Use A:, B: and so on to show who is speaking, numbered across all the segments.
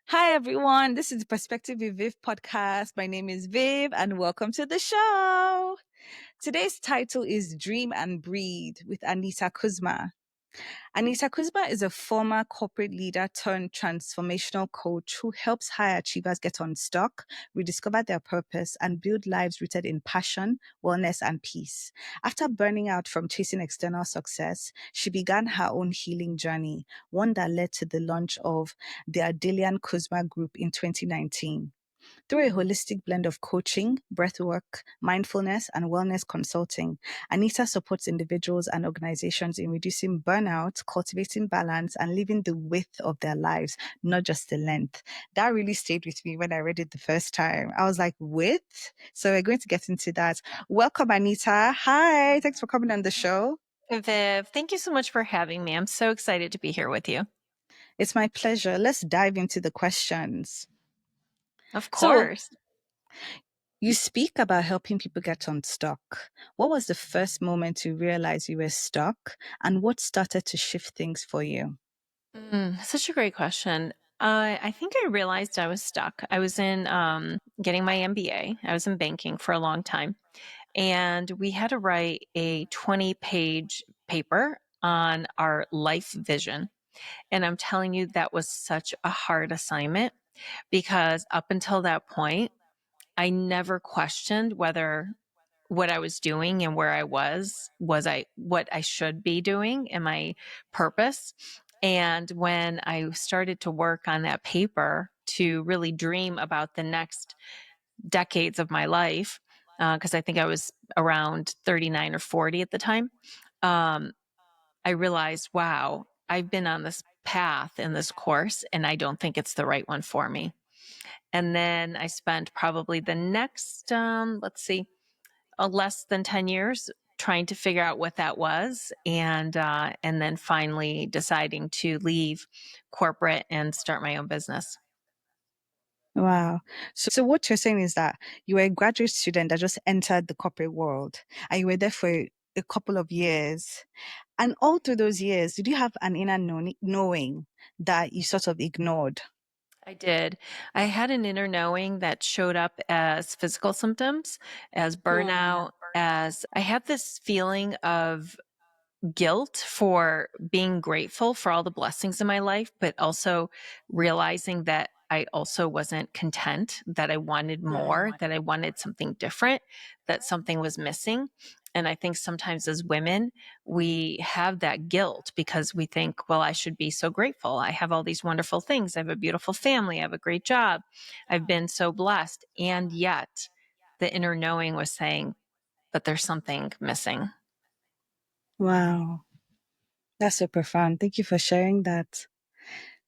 A: Hi, everyone. This is the Perspective with Viv podcast. My name is Viv, and welcome to the show. Today's title is Dream and Breathe with Aneta Kuzma. Aneta Kuzma is a former corporate leader turned transformational coach who helps high achievers get unstuck, rediscover their purpose, and build lives rooted in passion, wellness, and peace. After burning out from chasing external success, she began her own healing journey, one that led to the launch of the Adelian Kuzma Group in 2019. Through a holistic blend of coaching, breathwork, mindfulness, and wellness consulting, Anita supports individuals and organizations in reducing burnout, cultivating balance, and living the width of their lives, not just the length. That really stayed with me when I read it the first time. I was like, width? So we're going to get into that. Welcome, Anita. Hi. Thanks for coming on the show.
B: Viv, thank you so much for having me. I'm so excited to be here with you.
A: It's my pleasure. Let's dive into the questions.
B: Of
A: So,
B: course.
A: you speak about helping people get unstuck. What was the first moment you realized you were stuck, and what started to shift things for you?
B: Such a great question. I think I realized I was stuck. I was in getting my MBA. I was in banking for a long time, and we had to write a 20-page paper on our life vision. And I'm telling you, that was such a hard assignment because up until that point, I never questioned whether what I was doing and where I was I what I should be doing and my purpose. And when I started to work on that paper to really dream about the next decades of my life, because I think I was around 39 or 40 at the time, um, I realized, wow, I've been on this path in this course, and I don't think it's the right one for me. And then I spent probably the next, let's see, less than 10 years trying to figure out what that was, and then finally deciding to leave corporate and start my own business.
A: Wow. So what you're saying is that you were a graduate student that just entered the corporate world, and you were there for a couple of years. And all through those years, did you have an inner knowing that you sort of ignored?
B: I did. I had an inner knowing that showed up as physical symptoms, as
A: Hmm.
B: burnout, as I had this feeling of guilt for being grateful for all the blessings in my life, but also realizing that I also wasn't content, that I wanted more, that I wanted something different, that something was missing. And I think sometimes as women, we have that guilt because we think, well, I should be so grateful. I have all these wonderful things. I have a beautiful family. I have a great job. I've been so blessed. And yet the inner knowing was saying, but there's something missing.
A: Wow. That's so profound. Thank you for sharing that.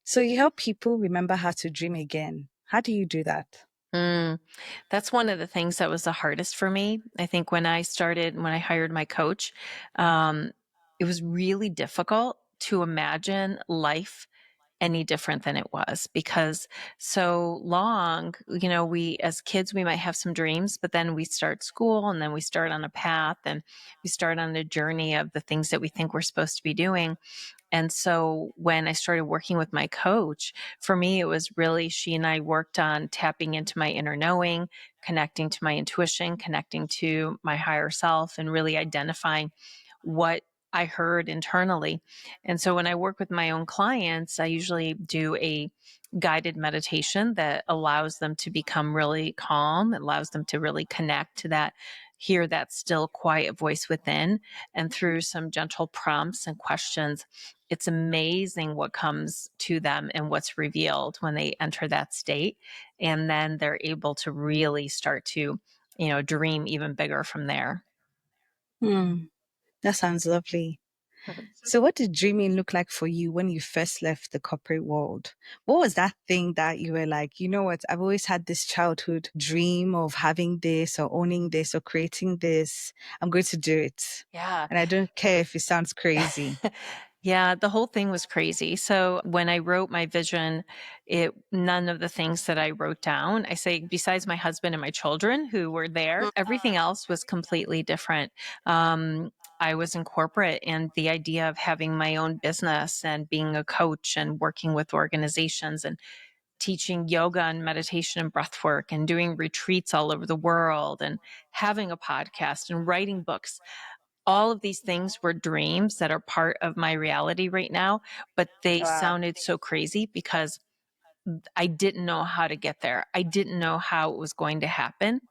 A: So you help people remember how to dream again. How do you do that?
B: Mm, that's one of the things that was the hardest for me. I think when I hired my coach, um, it was really difficult to imagine life any different than it was because so long, we as kids, we might have some dreams, but then we start school and then we start on a path and we start on a journey of the things that we think we're supposed to be doing. And so when I started working with my coach, for me, it was really she and I worked on tapping into my inner knowing, connecting to my intuition, connecting to my higher self, and really identifying what I heard internally. And so when I work with my own clients, I usually do a guided meditation that allows them to become really calm, allows them to really connect to that, hear that still quiet voice within. And through some gentle prompts and questions, it's amazing what comes to them and what's revealed when they enter that state. And then they're able to really start to, dream even bigger from there.
A: Hmm. That sounds lovely. So, what did dreaming look like for you when you first left the corporate world? What was that thing that you were like, you know what, I've always had this childhood dream of having this or owning this or creating this. I'm going to do it.
B: Yeah.
A: And I don't care if it sounds crazy.
B: Yeah, the whole thing was crazy. So when I wrote my vision, none of the things that I wrote down, I say besides my husband and my children who were there, everything else was completely different. I was in corporate and the idea of having my own business and being a coach and working with organizations and teaching yoga and meditation and breath work and doing retreats all over the world and having a podcast and writing books. All of these things were dreams that are part of my reality right now, but they
A: Wow.
B: sounded so crazy because I didn't know how to get there. I didn't know how it was going to happen.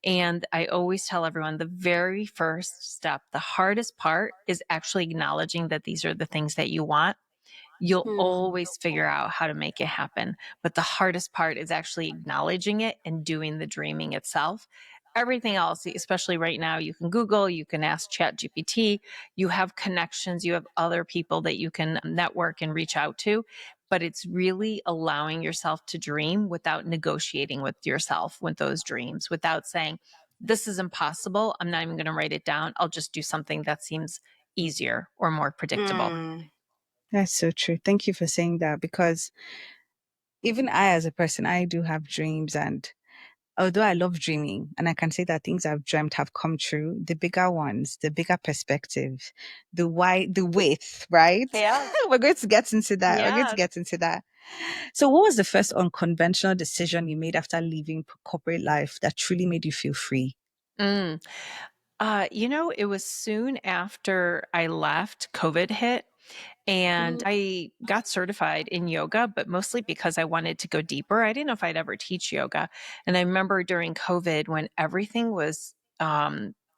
B: And I always tell everyone the very first step, the hardest part is actually acknowledging that these are the things that you want. You'll
C: Mm.
B: always figure out how to make it happen. But the hardest part is actually acknowledging it and doing the dreaming itself. Everything else, especially right now, you can Google, you can ask ChatGPT, you have connections, you have other people that you can network and reach out to. But it's really allowing yourself to dream without negotiating with yourself with those dreams, without saying, this is impossible. I'm not even going to write it down. I'll just do something that seems easier or more predictable.
C: Mm.
A: That's so true. Thank you for saying that, because even I, as a person, I do have dreams. And although I love dreaming and I can say that things I've dreamt have come true, the bigger ones, the bigger perspective, the wide, the width, right?
B: Yeah.
A: We're going to get into that. We're going to
B: Yeah.
A: get into that. So, what was the first unconventional decision you made after leaving corporate life that truly made you feel free?
B: Mm. It was soon after I left, COVID hit, and
C: Mm.
B: I got certified in yoga, but mostly because I wanted to go deeper. I didn't know if I'd ever teach yoga. And I remember during COVID when everything was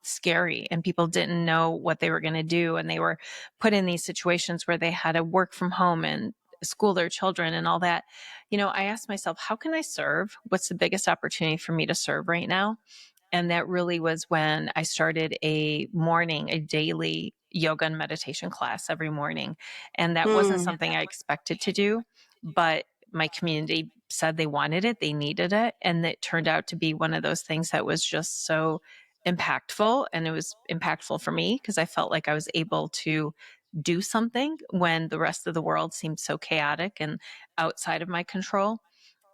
B: scary and people didn't know what they were going to do, and they were put in these situations where they had to work from home and school their children and all that. I asked myself, how can I serve? What's the biggest opportunity for me to serve right now? And that really was when I started a daily yoga and meditation class every morning. And that wasn't
C: Mm.
B: something I expected to do, but my community said they wanted it, they needed it. And it turned out to be one of those things that was just so impactful. And it was impactful for me because I felt like I was able to do something when the rest of the world seemed so chaotic and outside of my control.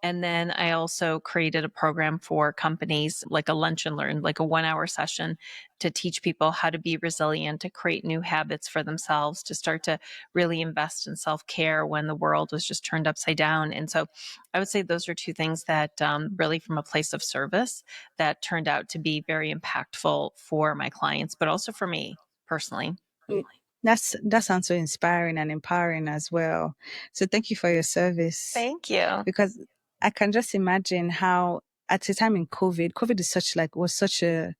B: And then I also created a program for companies, like a lunch and learn, like a 1 hour session to teach people how to be resilient, to create new habits for themselves, to start to really invest in self care when the world was just turned upside down. And so I would say those are two things that really, from a place of service, that turned out to be very impactful for my clients, but also for me personally.
C: Mm.
A: That sounds so inspiring and empowering as well. So thank you for your service,
B: Thank you.
A: because I can just imagine how at the time in COVID is was such a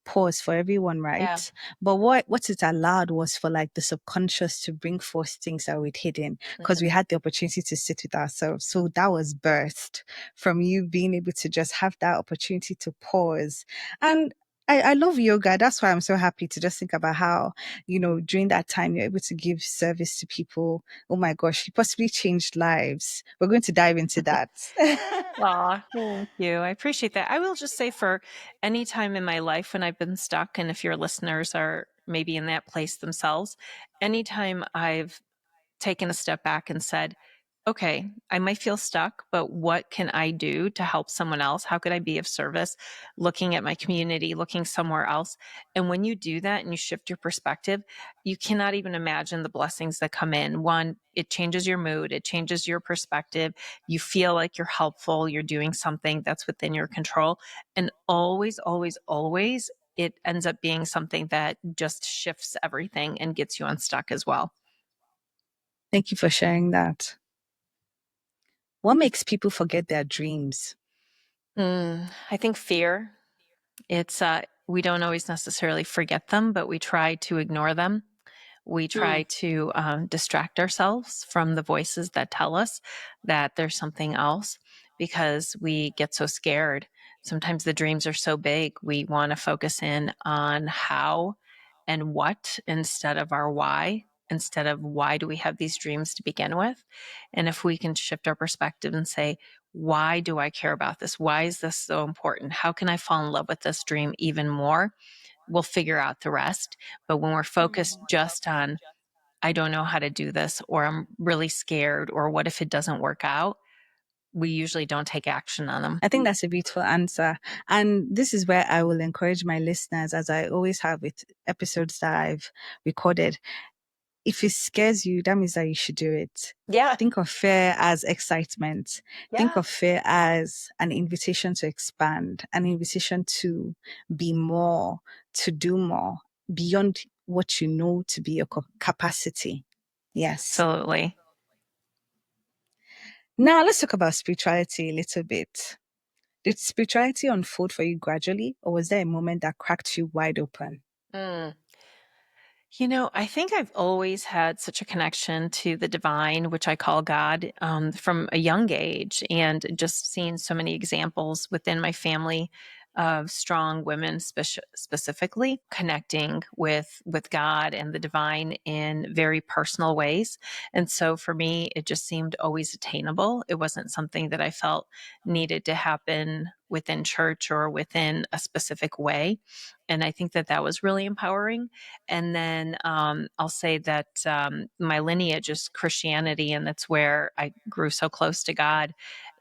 A: pause for everyone,
B: Yeah.
A: right? But what it allowed was for like the subconscious to bring forth things that we'd hidden, because we had the opportunity to sit with ourselves. So that was birthed from you being able to just have that opportunity to pause. And I love yoga. That's why I'm so happy to just think about how, during that time you're able to give service to people. Oh my gosh, you possibly changed lives. We're going to dive into that.
B: Aw, thank you. I appreciate that. I will just say for any time in my life when I've been stuck, and if your listeners are maybe in that place themselves, anytime I've taken a step back and said, okay, I might feel stuck, but what can I do to help someone else? How could I be of service? Looking at my community, looking somewhere else. And when you do that and you shift your perspective, you cannot even imagine the blessings that come in. One, it changes your mood, it changes your perspective. You feel like you're helpful, you're doing something that's within your control. And always, always, always, it ends up being something that just shifts everything and gets you unstuck as well.
A: Thank you for sharing that. What makes people forget their dreams?
B: I think fear. It's we don't always necessarily forget them, but we try to ignore them. We try
C: Mm.
B: to distract ourselves from the voices that tell us that there's something else because we get so scared. Sometimes the dreams are so big, we want to focus in on how and what instead of our why, instead of why do we have these dreams to begin with. And if we can shift our perspective and say, why do I care about this? Why is this so important? How can I fall in love with this dream even more? We'll figure out the rest. But when we're focused just on, I don't know how to do this, or I'm really scared, or what if it doesn't work out, we usually don't take action on them.
A: I think that's a beautiful answer. And this is where I will encourage my listeners, as I always have with episodes that I've recorded. if it scares you, that means that you should do it.
B: Yeah.
A: Think of fear as excitement. Think
B: Yeah.
A: of fear as an invitation to expand, an invitation to be more, to do more beyond what you know to be your capacity. Yes.
B: Absolutely.
A: Now let's talk about spirituality a little bit. Did spirituality unfold for you gradually, or was there a moment that cracked you wide open?
B: Mm. I think I've always had such a connection to the divine, which I call God, from a young age, and just seeing so many examples within my family of strong women, specifically connecting with God and the divine in very personal ways. And so for me, it just seemed always attainable. It wasn't something that I felt needed to happen within church or within a specific way. And I think that that was really empowering. And then I'll say that my lineage is Christianity, and that's where I grew so close to God.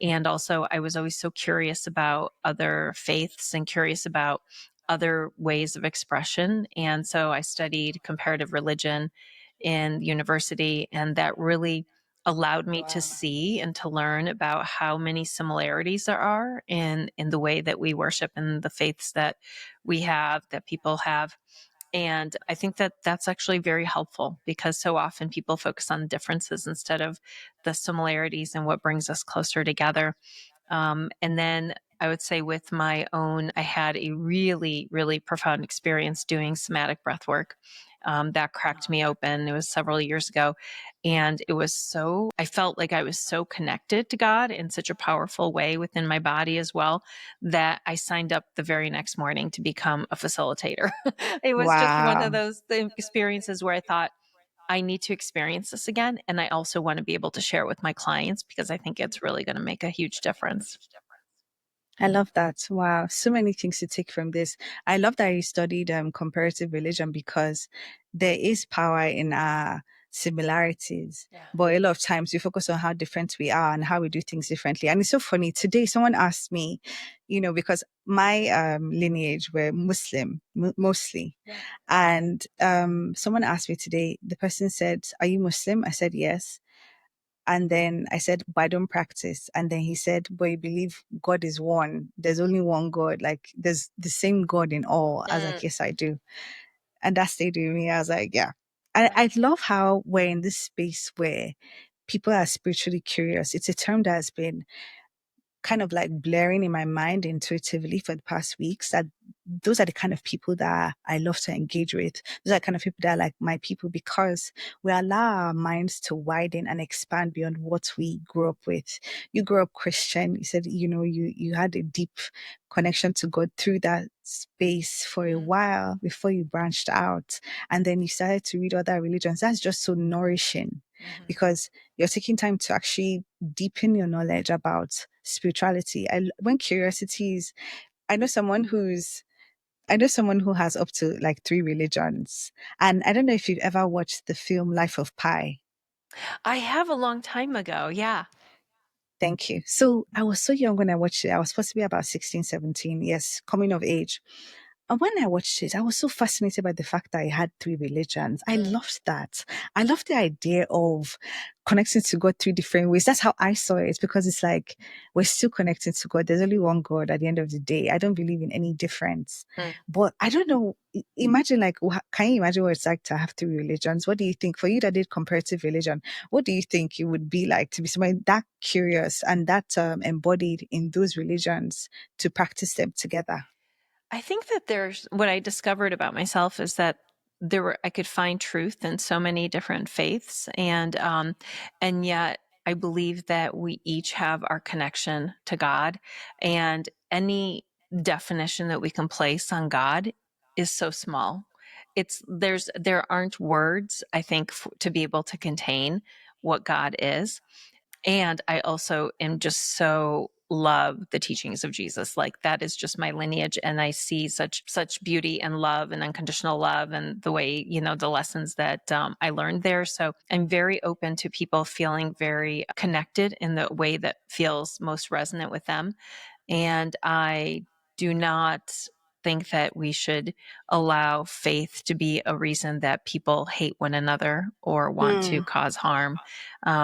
B: And also, I was always so curious about other faiths and curious about other ways of expression. And so I studied comparative religion in university, and that really allowed me to
A: Wow.
B: see and to learn about how many similarities there are in the way that we worship and the faiths that we have, that people have. And I think that that's actually very helpful because so often people focus on differences instead of the similarities and what brings us closer together. And then I would say with my own, I had a really, really profound experience doing somatic breath work. That cracked me open. It was several years ago. And it was so, I felt like I was so connected to God in such a powerful way within my body as well, that I signed up the very next morning to become a facilitator. It was just one of
A: Wow.
B: those experiences where I thought, I need to experience this again. And I also want to be able to share with my clients because I think it's really going to make a huge difference.
A: I love that. Wow. So many things to take from this. I love that you studied comparative religion because there is power in our similarities.
B: Yeah.
A: But a lot of times we focus on how different we are and how we do things differently. And it's so funny. Today, someone asked me, because my lineage were Muslim mostly.
B: Yeah.
A: And someone asked me today, the person said, "Are you Muslim?" I said, "Yes." And then I said, "But I don't practice." And then he said, "But you believe God is one. There's only one God. Like there's the same God in all." I was like,
B: Mm,
A: "Yes, I do." And that stayed with me. I was like, "Yeah." And
B: right.
A: I love how we're in this space where people are spiritually curious. It's a term that has been kind of like blaring in my mind intuitively for the past weeks, that those are the kind of people that I love to engage with. Those are the kind of people that are like my people because we allow our minds to widen and expand beyond what we grew up with. You grew up Christian. You said, you had a deep connection to God through that space for a
B: Mhm,
A: while before you branched out. And then you started to read other religions. That's just so nourishing
B: mhm.
A: because you're taking time to actually deepen your knowledge about spirituality. When curiosity is, I know someone who's, I know someone who has up to like three religions. And I don't know if you've ever watched the film Life of Pi.
B: I have a long time ago. Yeah.
A: Thank you. So I was so young when I watched it. I was supposed to be about 16, 17. Yes, coming of age. And when I watched it, I was so fascinated by the fact that I had three religions. I
B: Mm,
A: loved that. I loved the idea of connecting to God three different ways. That's how I saw it because it's like we're still connecting to God. There's only one God at the end of the day. I don't believe in any difference.
B: mm.
A: But I don't know. Imagine like, can you imagine what it's like to have three religions? What do you think for you that did comparative religion? What do you think it would be like to be somebody that curious and that embodied in those religions to practice them together?
B: I think that there's what I discovered about myself is that I could find truth in so many different faiths, and yet I believe that we each have our connection to God, and any definition that we can place on God is so small. There aren't words, I think, to be able to contain what God is. And I also am just so love the teachings of Jesus. Like that is just my lineage. And I see such beauty and love and unconditional love and the way, the lessons that I learned there. So I'm very open to people feeling very connected in the way that feels most resonant with them. And I do not. think that we should allow faith to be a reason that people hate one another or want to
A: Mm,
B: cause harm,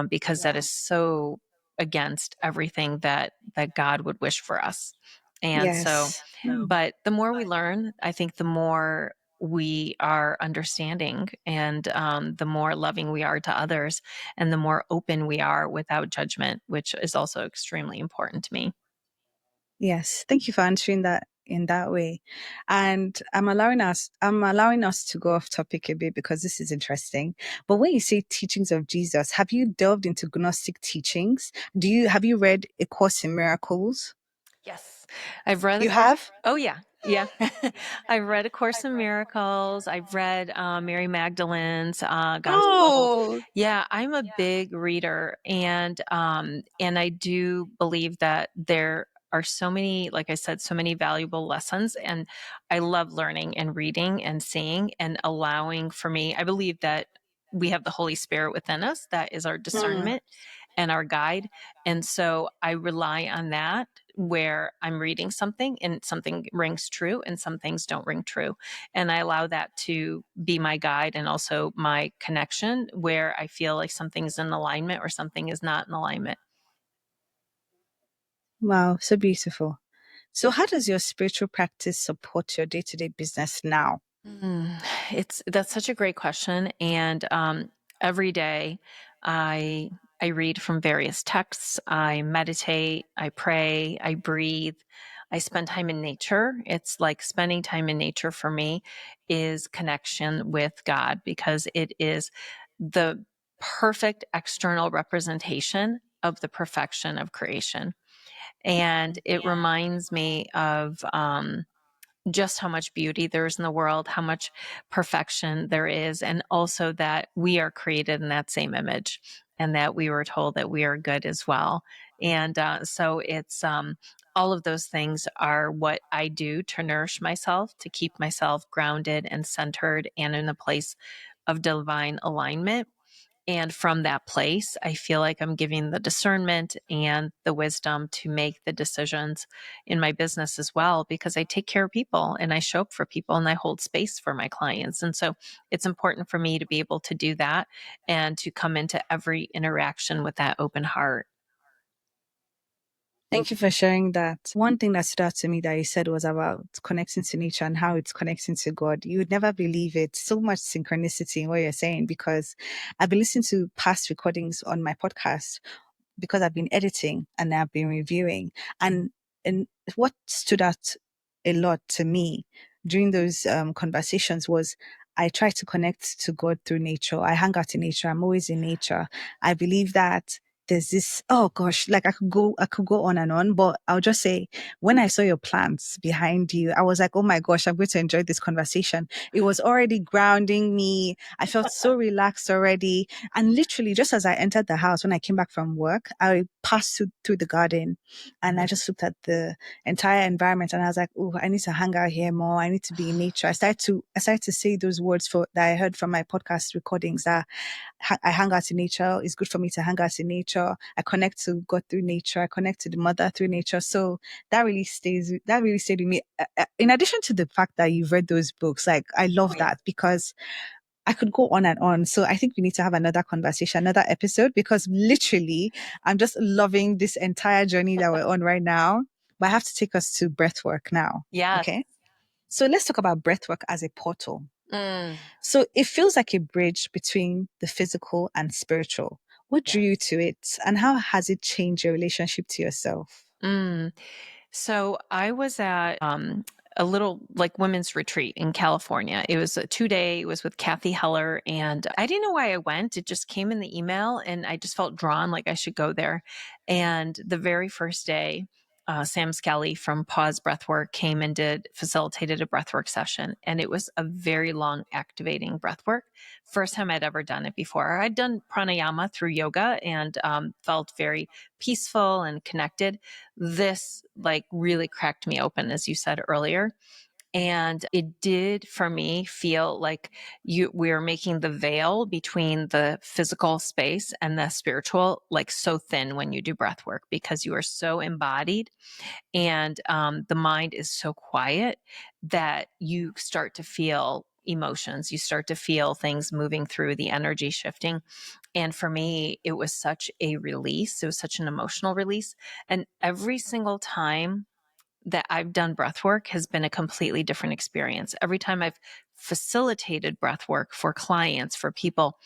B: because that
A: yeah.
B: is so against everything that God would wish for us. And so,
A: Yes. Mm.
B: but the more we learn, I think the more we are understanding, and the more loving we are to others, and the more open we are without judgment, which is also extremely important to me.
A: Yes. Thank you for answering that in that way. And I'm allowing us to go off topic a bit because this is interesting. But when you say teachings of Jesus, have you delved into Gnostic teachings? Have you read A Course in Miracles?
B: Yes. I've read the
A: You
B: course.
A: have?
B: Oh, yeah. Yeah. I've read A Course in Miracles. I've read Mary Magdalene's Gospels.
A: Oh,
B: Yeah, I'm a big reader, and I do believe that there are so many, like I said, so many valuable lessons. And I love learning and reading and seeing and allowing. For me, I believe that we have the Holy Spirit within us that is our
A: mm.
B: discernment and our guide. And so I rely on that, where I'm reading something and something rings true and some things don't ring true. And I allow that to be my guide and also my connection, where I feel like something's in alignment or something is not in alignment.
A: Wow, so beautiful. So, how does your spiritual practice support your day to day business now?
B: Mm, that's such a great question, and every day I read from various texts. I meditate, I pray, I breathe. I spend time in nature. It's like spending time in nature for me is connection with God, because it is the perfect external representation of the perfection of creation, and it reminds me of just how much beauty there is in the world, how much perfection there is, and also that we are created in that same image, and that we were told that we are good as well. And so it's all of those things are what I do to nourish myself, to keep myself grounded and centered and in a place of divine alignment. And from that place, I feel like I'm giving the discernment and the wisdom to make the decisions in my business as well, because I take care of people and I show up for people and I hold space for my clients. And so it's important for me to be able to do that and to come into every interaction with that open heart.
A: Thank you for sharing that. One thing that stood out to me that you said was about connecting to nature and how it's connecting to God. You would never believe it. So much synchronicity in what you're saying because I've been listening to past recordings on my podcast because I've been editing and I've been reviewing. And what stood out a lot to me during those conversations was I try to connect to God through nature. I hang out in nature. I'm always in nature. I believe that there's this, oh gosh, like I could go on and on, but I'll just say when I saw your plants behind you, I was like, oh my gosh, I'm going to enjoy this conversation. It was already grounding me. I felt so relaxed already. And literally, just as I entered the house, when I came back from work, I passed through the garden and I just looked at the entire environment and I was like, oh, I need to hang out here more. I need to be in nature. I started to say those words that I heard from my podcast recordings that I hang out in nature. It's good for me to hang out in nature. I connect to God through nature. I connect to the mother through nature. So that really stayed with me. In addition to the fact that you've read those books, like I
B: Oh,
A: love
B: yeah.
A: that because I could go on and on. So I think we need to have another conversation, another episode, because literally I'm just loving this entire journey that we're on right now. But I have to take us to breathwork now.
B: Yes.
A: Okay. So let's talk about breathwork as a portal.
B: Mm,
A: So it feels like a bridge between the physical and spiritual. What drew
B: yes.
A: you to it and how has it changed your relationship to yourself?
B: Mm. So I was at a little like women's retreat in California. It was a 2 day. It was with Kathy Heller, and I didn't know why I went. It just came in the email, and I just felt drawn like I should go there. And the very first day, Sam Skelly from Pause Breathwork came and facilitated a breathwork session, and it was a very long, activating breathwork. First time I'd ever done it before. I'd done pranayama through yoga and felt very peaceful and connected. This like really cracked me open, as you said earlier. And it did for me feel like we're making the veil between the physical space and the spiritual like so thin when you do breath work, because you are so embodied, and the mind is so quiet that you start to feel emotions. You start to feel things moving through, the energy shifting. And for me, it was such a release. It was such an emotional release. And every single time that I've done breath work has been a completely different experience. Every time I've facilitated breath work for clients, for people,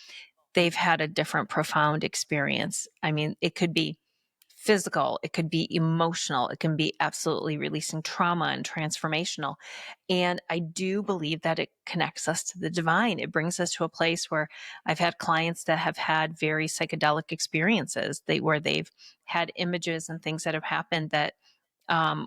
B: they've had a different profound experience. I mean, it could be physical, it could be emotional, it can be absolutely releasing trauma and transformational. And I do believe that it connects us to the divine. It brings us to a place where I've had clients that have had very psychedelic experiences, where they've had images and things that have happened that um,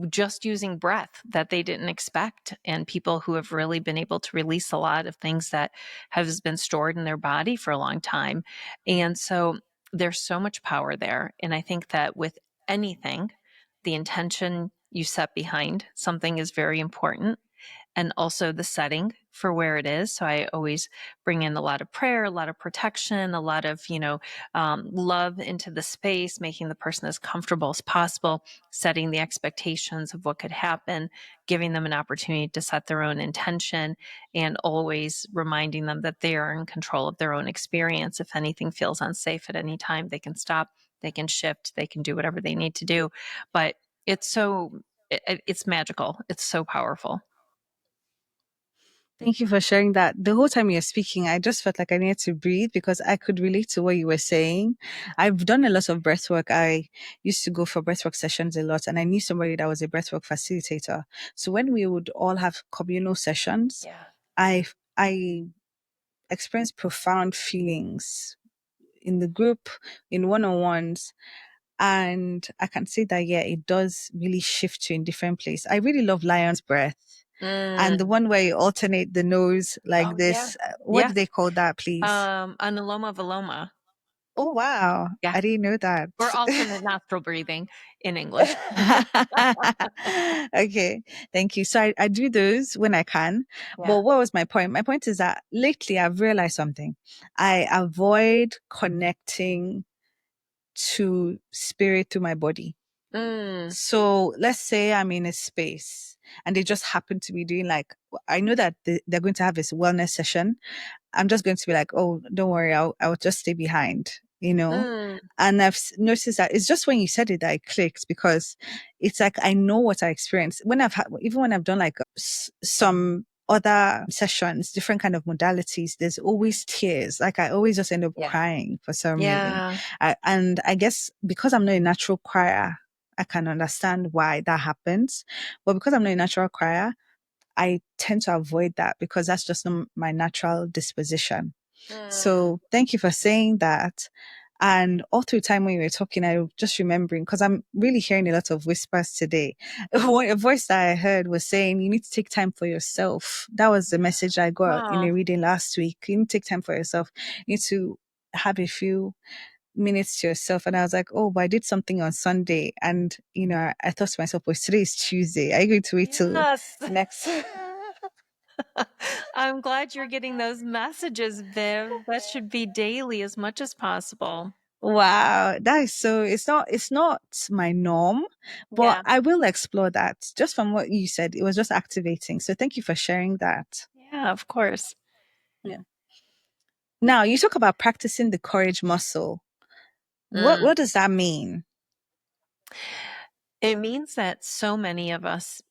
B: just using breath that they didn't expect, and people who have really been able to release a lot of things that has been stored in their body for a long time. And so there's so much power there. And I think that with anything, the intention you set behind something is very important, and also the setting for where it is. So I always bring in a lot of prayer, a lot of protection, a lot of, love into the space, making the person as comfortable as possible, setting the expectations of what could happen, giving them an opportunity to set their own intention, and always reminding them that they are in control of their own experience. If anything feels unsafe at any time, they can stop, they can shift, they can do whatever they need to do. But it's magical. It's so powerful.
A: Thank you for sharing that. The whole time you're speaking, I just felt like I needed to breathe because I could relate to what you were saying. I've done a lot of breath work. I used to go for breath work sessions a lot, and I knew somebody that was a breath work facilitator. So when we would all have communal sessions,
B: Yeah.
A: I experienced profound feelings in the group, in one-on-ones. And I can say that, yeah, it does really shift you in different place. I really love lion's breath. And the
B: Mm.
A: one where you alternate the nose like
B: Oh, yeah.
A: this. What
B: Yeah.
A: do they call that, please?
B: Anuloma Viloma.
A: Oh, wow.
B: Yeah.
A: I didn't know that.
B: Or alternate nostril breathing in English.
A: Okay. Thank you. So I do those when I can.
B: Yeah.
A: But what was my point? My point is that lately I've realized something. I avoid connecting to spirit through my body.
B: Mm.
A: So let's say I'm in a space and they just happen to be doing like, I know that they're going to have this wellness session. I'm just going to be like, oh, don't worry, I'll just stay behind, you know?
B: Mm.
A: And I've noticed that it's just when you said it that it clicked because it's like I know what I experienced when I've had, even when I've done like some other sessions, different kind of modalities, there's always tears. Like I always just end up
B: Yeah.
A: crying for some reason.
B: Yeah.
A: And I guess because I'm not a natural crier, I can understand why that happens. But because I'm not a natural crier, I tend to avoid that because that's just not my natural disposition.
B: Mm.
A: So thank you for saying that. And all through time when you were talking, I was just remembering because I'm really hearing a lot of whispers today. A voice that I heard was saying, you need to take time for yourself. That was the message I got in
B: Oh,
A: a reading last week. You need to take time for yourself. You need to have a few minutes to yourself. And I was like, oh, but I did something on Sunday. And, I thought to myself, well, today is Tuesday. Are you going to wait till
B: yes.
A: next?
B: I'm glad you're getting those messages, Viv. That should be daily as much as possible.
A: Wow, that is so it's not my norm, but
B: Yeah.
A: I will explore that. Just from what you said, it was just activating. So thank you for sharing that.
B: Yeah, of course.
A: Yeah. Now, you talk about practicing the courage muscle. What
B: Mm.
A: what does that mean?
B: It means that so many of us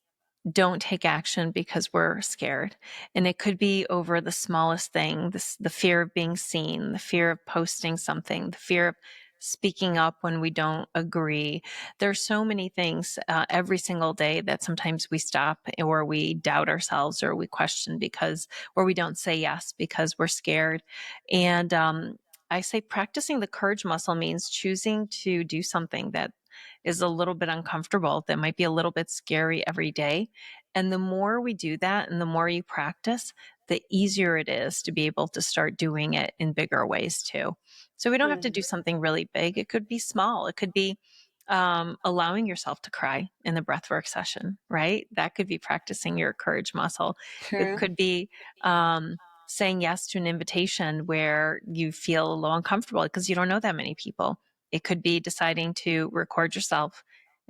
B: don't take action because we're scared. And it could be over the smallest thing, the fear of being seen, the fear of posting something, the fear of speaking up when we don't agree. There's so many things every single day that sometimes we stop or we doubt ourselves or we question or we don't say yes because we're scared. And I say practicing the courage muscle means choosing to do something that is a little bit uncomfortable, that might be a little bit scary every day. And the more we do that and the more you practice, the easier it is to be able to start doing it in bigger ways too. So we don't have to
A: Hmm.
B: do something really big. It could be small. It could be allowing yourself to cry in the breathwork session, right? That could be practicing your courage muscle. It
A: True.
B: could be saying yes to an invitation where you feel a little uncomfortable because you don't know that many people. It could be deciding to record yourself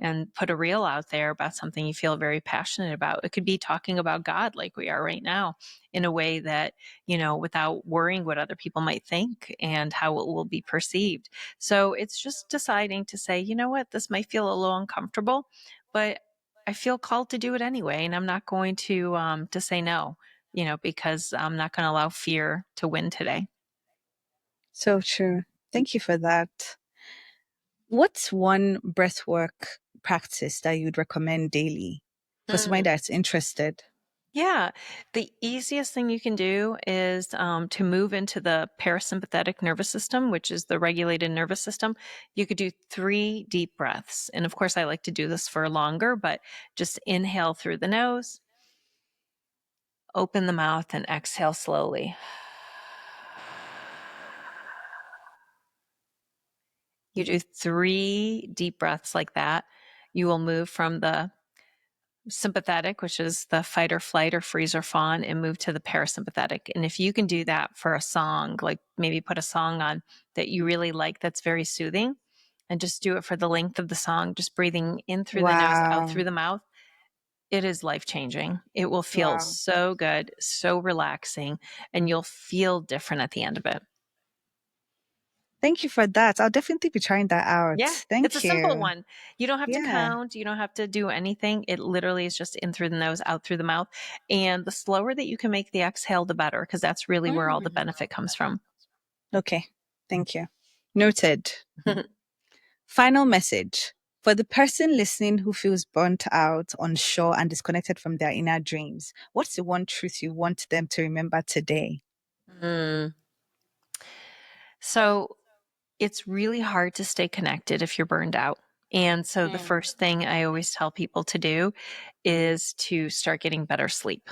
B: and put a reel out there about something you feel very passionate about. It could be talking about God like we are right now in a way that, without worrying what other people might think and how it will be perceived. So it's just deciding to say, you know what, this might feel a little uncomfortable, but I feel called to do it anyway, and I'm not going to say no, because I'm not going to allow fear to win today.
A: So true. Thank you for that. What's one breathwork practice that you'd recommend daily for somebody
B: Mm.
A: that's interested?
B: Yeah, the easiest thing you can do is to move into the parasympathetic nervous system, which is the regulated nervous system. You could do 3 deep breaths. And of course, I like to do this for longer, but just inhale through the nose, open the mouth, and exhale slowly. You do 3 deep breaths like that. You will move from the sympathetic, which is the fight or flight or freeze or fawn, and move to the parasympathetic. And if you can do that for a song, like maybe put a song on that you really like that's very soothing, and just do it for the length of the song, just breathing in through the nose, out
A: Wow.
B: through the mouth, it is life changing. It will feel
A: Wow.
B: so good, so relaxing, and you'll feel different at the end of it.
A: Thank you for that. I'll definitely be trying that out.
B: Yeah, it's a
A: Thank
B: simple
A: you.
B: one. You don't have to
A: Yeah.
B: count, you don't have to do anything. It literally is just in through the nose, out through the mouth. And the slower that you can make the exhale, the better, because that's really where all the
A: Mm.
B: benefit comes from.
A: Okay. Thank you. Noted. Final message. For the person listening who feels burnt out, unsure, and disconnected from their inner dreams, what's the one truth you want them to remember today?
B: Mm. So it's really hard to stay connected if you're burned out. And so the
A: Mm.
B: first thing I always tell people to do is to start getting better sleep.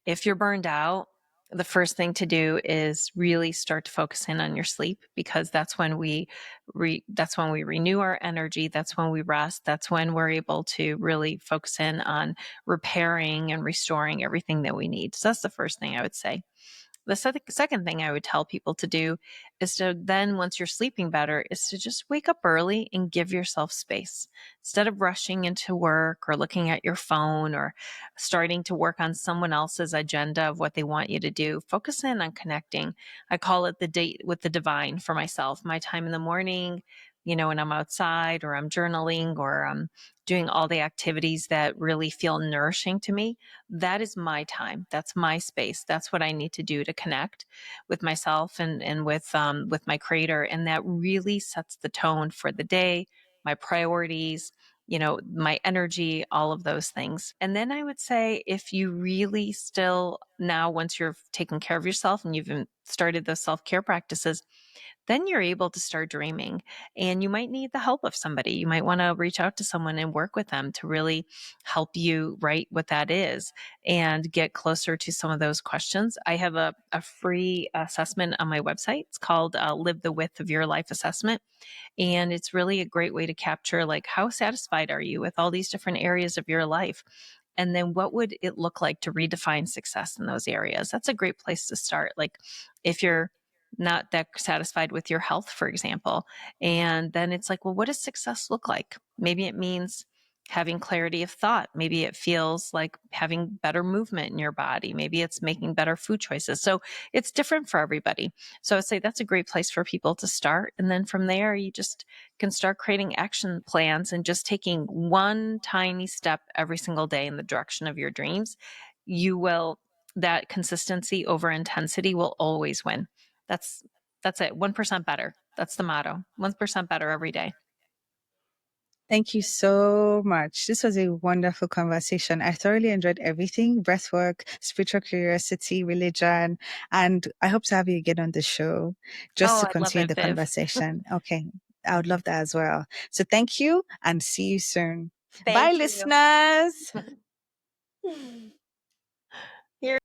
B: If you're burned out, the first thing to do is really start to focus in on your sleep, because that's when that's when we renew our energy, that's when we rest, that's when we're able to really focus in on repairing and restoring everything that we need. So that's the first thing I would say. The second thing I would tell people to do is to then, once you're sleeping better, is to just wake up early and give yourself space. Instead of rushing into work or looking at your phone or starting to work on someone else's agenda of what they want you to do, focus in on connecting. I call it the date with the divine for myself. My time in the morning, when I'm outside or I'm journaling or I'm doing all the activities that really feel nourishing to me, that is my time. That's my space. That's what I need to do to connect with myself and with my creator. And that really sets the tone for the day, my priorities, my energy, all of those things. And then I would say, if you really still now, once you're taking care of yourself and you've started those self-care practices, then you're able to start dreaming, and you might need the help of somebody. You might want to reach out to someone and work with them to really help you write what that is and get closer to some of those questions. I have a free assessment on my website. It's called Live the Width of Your Life Assessment. And it's really a great way to capture, like, how satisfied are you with all these different areas of your life? And then what would it look like to redefine success in those areas? That's a great place to start. Like, if you're not that satisfied with your health, for example, and then it's like, well, what does success look like? Maybe it means having clarity of thought. Maybe it feels like having better movement in your body. Maybe it's making better food choices. So it's different for everybody. So I'd say that's a great place for people to start. And then from there, you just can start creating action plans and just taking one tiny step every single day in the direction of your dreams. You will, that consistency over intensity will always win. That's that's it. 1% better. That's the motto. 1% better every day.
A: Thank you so much. This was a wonderful conversation. I thoroughly enjoyed everything: breathwork, spiritual curiosity, religion, and I hope to have you again on the show just
B: Oh,
A: to
B: I love
A: continue
B: it,
A: the
B: Viv.
A: conversation. Okay. I would love that as well. So thank you and see you soon. Bye,
B: Thank you.
A: listeners.
B: You're